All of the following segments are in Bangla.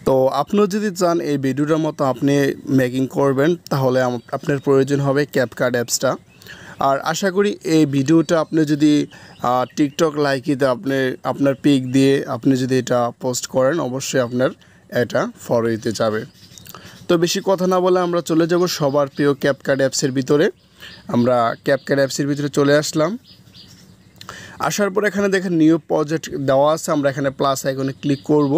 তো আপনিও যদি চান এই ভিডিওটার মতো আপনি মেকিং করবেন তাহলে আপনার প্রয়োজন হবে ক্যাপকাট অ্যাপসটা। আর আশা করি এই ভিডিওটা আপনি যদি টিকটক লাইকিতে আপনার পিক দিয়ে আপনি যদি এটা পোস্ট করেন অবশ্যই আপনার এটা ফলো দিতে যাবে। তো বেশি কথা না বলে আমরা চলে যাব সবার প্রিয় ক্যাপকাট অ্যাপসের ভিতরে। আমরা ক্যাপকাট অ্যাপসের ভিতরে চলে আসলাম। আসার পর এখানে দেখেন নিউ প্রজেক্ট দেওয়া আছে, আমরা এখানে প্লাস আইকনে ক্লিক করব।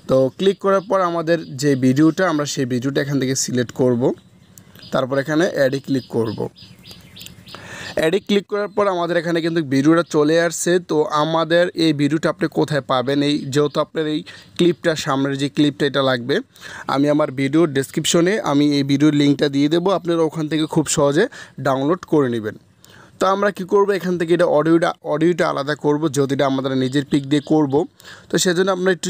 তো ক্লিক করার পর আমাদের যে ভিডিওটা আমরা সেই ভিডিওটা এখান থেকে সিলেক্ট করব। তারপর এখানে অ্যাডে ক্লিক করব। অ্যাডে ক্লিক করার পর আমাদের এখানে কিন্তু ভিডিওটা চলে আসছে। তো আমাদের এই ভিডিওটা আপনি কোথায় পাবেন, এই যেহেতু আপনার এই ক্লিপটা সামনের যে ক্লিপটা এটা লাগবে, আমি আমার ভিডিওর ডেসক্রিপশনে আমি এই ভিডিওর লিঙ্কটা দিয়ে দেবো, আপনারা ওখান থেকে খুব সহজে ডাউনলোড করে নেবেন। তো আমরা কি করব, এখান থেকে এটা অডিওটা আলাদা করব, যেহেতু এটা আমাদের নিজের পিক দিয়ে করব। তো সেজন্য আমরা একটু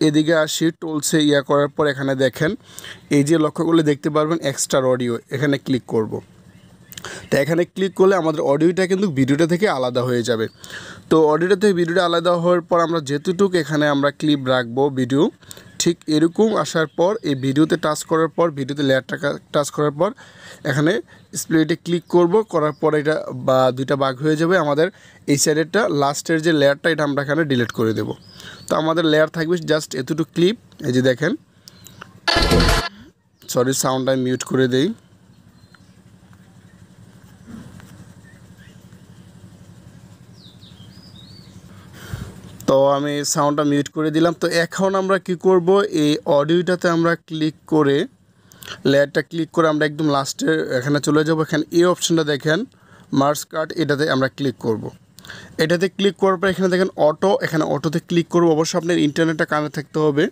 এদিকে আসি, টুলসে করার পর এখানে দেখেন এই যে লক্ষ্য করলে দেখতে পারবেন এক্সট্রা অডিও, এখানে ক্লিক করব। তো এখানে ক্লিক করলে আমাদের অডিওটা কিন্তু ভিডিওটা থেকে আলাদা হয়ে যাবে। তো অডিওটা থেকে ভিডিওটা আলাদা হওয়ার পর আমরা যেতটুকু এখানে আমরা ক্লিপ রাখবো ভিডিও, ঠিক এরকম আসার পর এই ভিডিওতে টাচ করার পর ভিডিওতে লেয়ারটা টাচ করার পর এখানে স্প্লিটে ক্লিক করব, করার পর এটা দুইটা ভাগ হয়ে যাবে। আমাদের এই সাইডেরটা লাস্টের যে লেয়ারটা এটা আমরা এখানে ডিলিট করে দেব। তো আমাদের লেয়ার থাকবে জাস্ট এতটুকু ক্লিপ। এই যে দেখেন, সরি সাউন্ডটা মিউট করে দেই। তো আমি সাউন্ডটা মিউট করে দিলাম। তো এখন আমরা কি করব, এই অডিওটাতে আমরা ক্লিক করে লেয়ারটা ক্লিক করে আমরা একদম লাস্টের এখানে চলে যাব। এখানে এই অপশনটা দেখেন মার্জ কাট, এটাতে আমরা ক্লিক করব। এটাতে ক্লিক করার পর এখানে দেখেন অটো, এখানে অটোতে ক্লিক করব। অবশ্যই আপনার ইন্টারনেটটা কানেক্ট থাকতে হবে।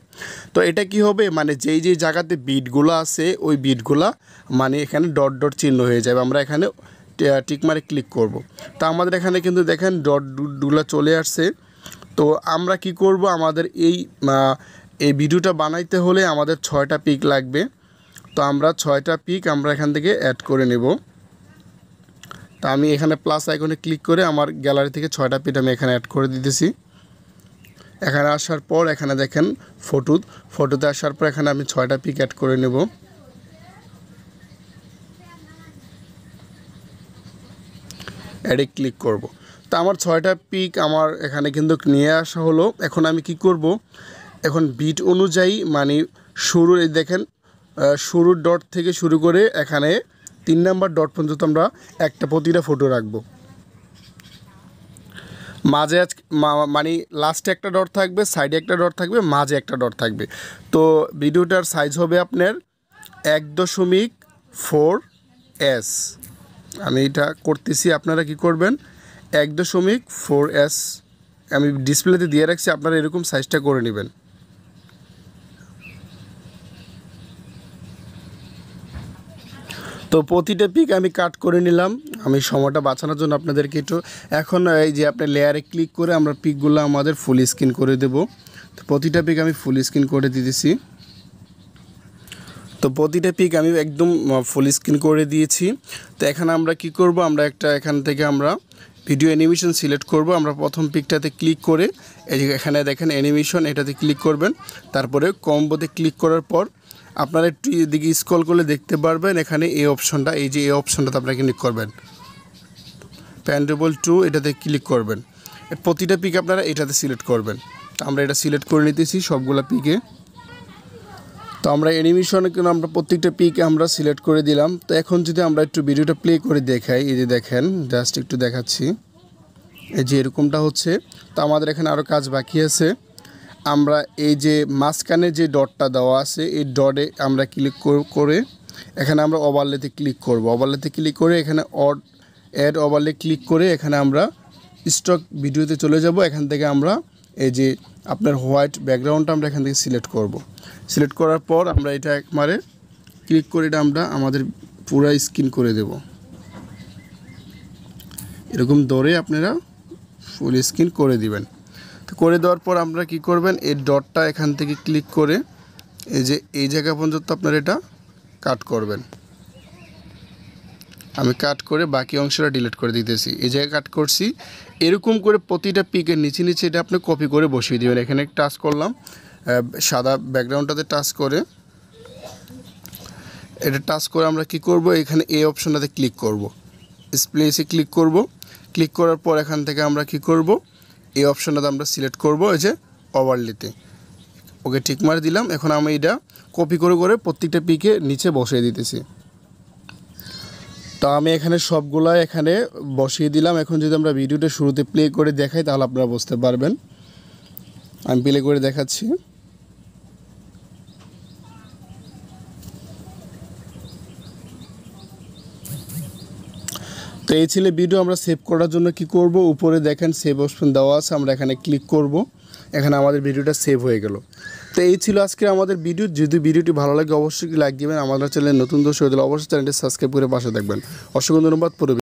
তো এটা কি হবে, মানে যেই জায়গাতে বিটগুলো আছে ওই বিটগুলা মানে এখানে ডট ডট চিহ্ন হয়ে যাবে। আমরা এখানে টিক মারে ক্লিক করব। তো আমাদের এখানে কিন্তু দেখেন ডটগুলো চলে আসছে। তো আমরা কি করব, আমাদের এই ভিডিওটা বানাইতে হলে আমাদের 6টা পিক লাগবে। তো আমরা 6টা পিক আমরা এখান থেকে অ্যাড করে নেব। তো আমি এখানে প্লাস আইকনে ক্লিক করে আমার গ্যালারি থেকে 6টা পিক আমি এখানে অ্যাড করে দিতেছি। এখানে আসার পর এখানে দেখেন ফটোতে আসার পর এখানে আমি 6টা পিক অ্যাড করে নেব। অ্যাডে ক্লিক করব। তো আমার 6টা পিক আমার এখানে কিন্তু নিয়ে আসা হলো। এখন আমি কি করব, এখন বিট অনুযায়ী মানে শুরুর এই দেখেন শুরুর ডট থেকে শুরু করে এখানে 3 নাম্বার ডট পর্যন্ত আমরা প্রতিটা ফটো রাখবো। মাঝে মানে লাস্টে একটা ডট থাকবে, সাইডে একটা ডট থাকবে, মাঝে একটা ডট থাকবে। তো ভিডিওটার সাইজ হবে আপনার 1.4S। আমি এটা করতেছি, আপনারা কি করবেন 1.4S আমি ডিসপ্লেতে দিয়ে রাখছি, আপনারা এরকম সাইজটা করে নেবেন। তো প্রতিটা পিক আমি কাট করে নিলাম, আমি সময়টা বাঁচানোর জন্য আপনাদেরকে একটু। এখন এই যে আপনি লেয়ারে ক্লিক করে আমরা পিকগুলো আমাদের ফুল স্ক্রিন করে দেব। তো প্রতিটা পিক আমি ফুল স্ক্রিন করে দিতেছি। তো প্রতিটা পিক আমি একদম ফুল স্ক্রিন করে দিয়েছি। তো এখানে আমরা কি করব, আমরা এখান থেকে আমরা ভিডিও অ্যানিমেশন সিলেক্ট করব। আমরা প্রথম পিকটাতে ক্লিক করে এই যে এখানে দেখেন অ্যানিমেশন, এটাতে ক্লিক করবেন। তারপরে কম্বোতে ক্লিক করার পর আপনারা একটু এদিকে স্ক্রল করলে দেখতে পারবেন এখানে এই অপশনটা, এই যে এই অপশনটাতে আপনারা ক্লিক করবেন, প্যান্ডেবল 2 এটাতে ক্লিক করবেন। প্রতিটা পিক আপনারা এটাতে সিলেক্ট করবেন। তো আমরা এটা সিলেক্ট করে নিতেছি সবগুলা পিকে। তো আমরা অ্যানিমেশনে কিন্তু আমরা প্রত্যেকটা পিক আমরা সিলেক্ট করে দিলাম। তো এখন যদি আমরা একটু ভিডিওটা প্লে করে দেখাই, এই যে দেখেন জাস্ট একটু দেখাচ্ছি, এই যে এরকমটা হচ্ছে। তো আমাদের এখানে আরও কাজ বাকি আছে। আমরা এই যে মাঝখানে যে ডটটা দেওয়া আছে এই ডটে আমরা ক্লিক করে এখানে আমরা ওভারলেতে ক্লিক করব। ওভারলেতে ক্লিক করে এখানে অ্যাড ওভারলে ক্লিক করে এখানে আমরা স্টক ভিডিওতে চলে যাব। এখান থেকে আমরা এই যে আপনার হোয়াইট ব্যাকগ্রাউন্ডটা আমরা এখান থেকে সিলেক্ট করব। সিলেক্ট করার পর আমরা এটা একবারে ক্লিক করে এটা আমরা আমাদের পুরো স্ক্রিন করে দেব। এরকম ধরে আপনারা ফুল স্ক্রিন করে দিবেন। তো করে দেওয়ার পর আমরা কি করবেন, এই ডটটা এখান থেকে ক্লিক করে এই যে এই জায়গা পর্যন্ত আপনারা এটা কাট করবেন। আমি কাট করে বাকি অংশটা ডিলিট করে দিতেছি। এই জায়গায় কাট করছি, এরকম করে প্রতিটা পিকের নিচে এটা আপনি কপি করে বসিয়ে দিবেন। এখানে টাচ করলাম, সাদা ব্যাকগ্রাউন্ডটাতে টাচ করে এটা টাচ করে আমরা কি করব, এখানে এই অপশনটাতে ক্লিক করব, স্প্লেসে ক্লিক করব। ক্লিক করার পর এখান থেকে আমরা কি করব, এই অপশনটাতে আমরা সিলেক্ট করব, এই যে ওভারলেতে। ওকে ঠিক মার দিলাম। এখন আমি এটা কপি করে করে প্রত্যেকটা পিকে নিচে বসিয়ে দিতেছি। তো আমি এখানে সবগুলা এখানে বসিয়ে দিলাম। এখন যদি আমরা ভিডিওটা শুরুতে প্লে করে দেখাই তাহলে আপনারা বুঝতে পারবেন। আমি প্লে করে দেখাচ্ছি। তো এই ছিল ভিডিও। আমরা সেভ করার জন্য কি করব, উপরে দেখেন সেভ অপশন দেওয়া আছে, আমরা এখানে ক্লিক করব। এখানে আমাদের ভিডিওটা সেভ হয়ে গেল। তো এই ছিল আজকে আমাদের ভিডিও। যদি ভিডিওটি ভালো লাগে অবশ্যই লাইক দিবেন। আমাদের চ্যানেলে নতুন দর্শক হলে অবশ্যই চ্যানেলটি সাবস্ক্রাইব করে পাশে থাকবেন। অসংখ্য ধন্যবাদ।